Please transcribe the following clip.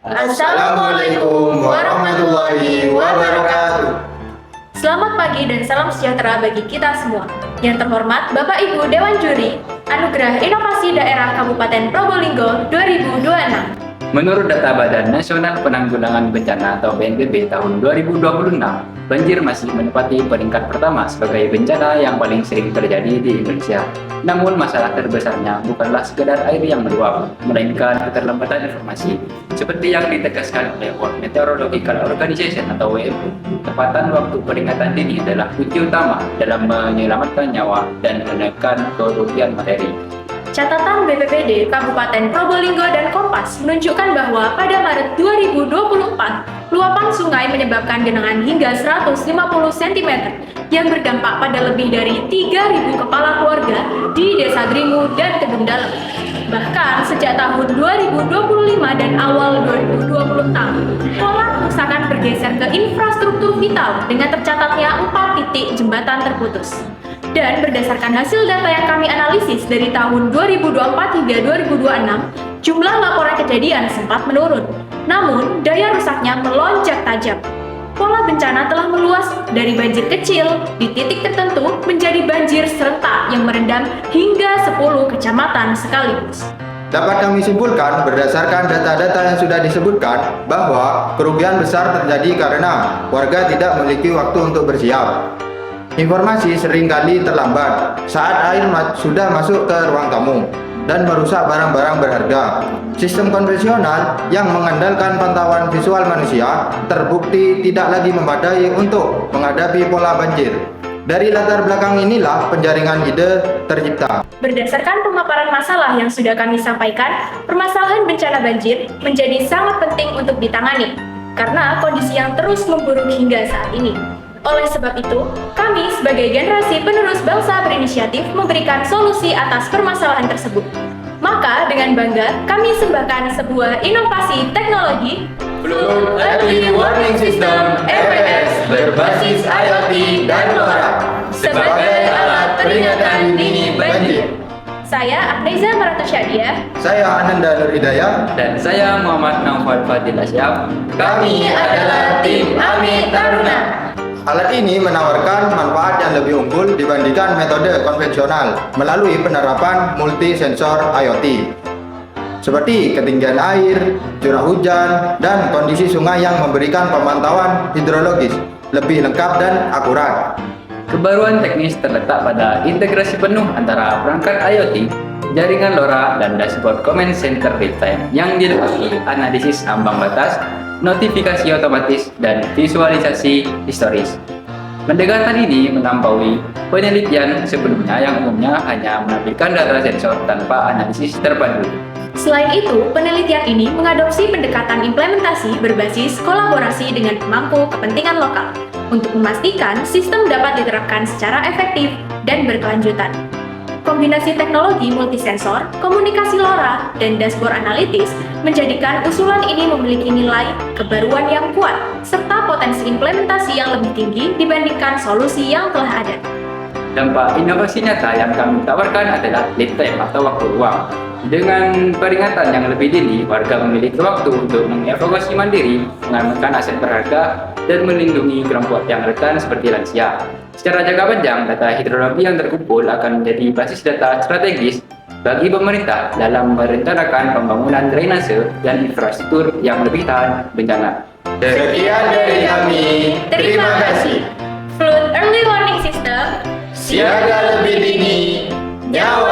Assalamualaikum warahmatullahi wabarakatuh. Selamat pagi dan salam sejahtera bagi kita semua. Yang terhormat Bapak Ibu Dewan Juri, Anugerah Inovasi Daerah Kabupaten Probolinggo 2026. Menurut data Badan Nasional Penanggulangan Bencana atau BNPB tahun 2026, banjir masih menempati peringkat pertama sebagai bencana yang paling sering terjadi di Indonesia. Namun masalah terbesarnya bukanlah sekedar air yang meluap, melainkan keterlambatan informasi. Seperti yang ditegaskan oleh World Meteorological Organization atau WMO, tepatan waktu peringatan dini adalah kunci utama dalam menyelamatkan nyawa dan menekan kerugian materi. Catatan BPBD Kabupaten Probolinggo dan Kompas menunjukkan bahwa pada Maret 2024, luapan sungai menyebabkan genangan hingga 150 cm yang berdampak pada lebih dari 3.000 kepala keluarga di Desa Dringu dan Kedung Dalem. Bahkan sejak tahun 2025 dan awal 2026, pola kerusakan bergeser ke infrastruktur vital dengan tercatatnya 4 titik jembatan terputus. Dan berdasarkan hasil data yang kami analisis dari tahun 2024 hingga 2026, jumlah laporan kejadian sempat menurun. Namun, daya rusaknya melonjak tajam. Pola bencana telah meluas dari banjir kecil di titik tertentu menjadi banjir serentak yang merendam hingga 10 kecamatan sekaligus. Dapat kami simpulkan berdasarkan data-data yang sudah disebutkan bahwa kerugian besar terjadi karena warga tidak memiliki waktu untuk bersiap. Informasi seringkali terlambat saat air sudah masuk ke ruang tamu dan merusak barang-barang berharga. Sistem konvensional yang mengandalkan pantauan visual manusia terbukti tidak lagi memadai untuk menghadapi pola banjir. Dari latar belakang inilah penjaringan ide tercipta. Berdasarkan pemaparan masalah yang sudah kami sampaikan, permasalahan bencana banjir menjadi sangat penting untuk ditangani karena kondisi yang terus memburuk hingga saat ini. Oleh sebab itu, kami sebagai generasi penerus bangsa berinisiatif memberikan solusi atas permasalahan tersebut. Maka dengan bangga, kami sembahkan sebuah inovasi teknologi Flood Early Warning System (EWS) berbasis IoT dan LoRa sebagai alat peringatan dini banjir. Saya Agneza Marata Syadia. Saya Ananda Nur Hidayah. Dan saya Muhammad Naufal Fadil Asyaf. Kami adalah tim Ami Taruna. Alat ini menawarkan manfaat yang lebih unggul dibandingkan metode konvensional melalui penerapan multi-sensor IoT. Seperti ketinggian air, curah hujan, dan kondisi sungai yang memberikan pemantauan hidrologis lebih lengkap dan akurat. Kebaruan teknis terletak pada integrasi penuh antara perangkat IoT, jaringan LoRa, dan dashboard command center real-time yang dilengkapi analisis ambang batas, notifikasi otomatis, dan visualisasi historis. Pendekatan ini melampaui penelitian sebelumnya yang umumnya hanya menampilkan data sensor tanpa analisis terpadu. Selain itu, penelitian ini mengadopsi pendekatan implementasi berbasis kolaborasi dengan pemangku kepentingan lokal untuk memastikan sistem dapat diterapkan secara efektif dan berkelanjutan. Kombinasi teknologi multisensor, komunikasi LoRa, dan dashboard analitis menjadikan usulan ini memiliki nilai kebaruan yang kuat serta potensi implementasi yang lebih tinggi dibandingkan solusi yang telah ada. Dampak inovasi nyata yang kami tawarkan adalah lead time atau waktu luang. Dengan peringatan yang lebih dini, warga memiliki waktu untuk mengevakuasi mandiri, mengamankan aset berharga, dan melindungi kelompok yang rentan seperti lansia. Secara jangka panjang, data hidrologi yang terkumpul akan menjadi basis data strategis bagi pemerintah dalam merencanakan pembangunan drainase dan infrastruktur yang lebih tahan bencana. Sekian dari kami. Terima kasih. Flood Early Warning System Siaga lebih dini, nyawa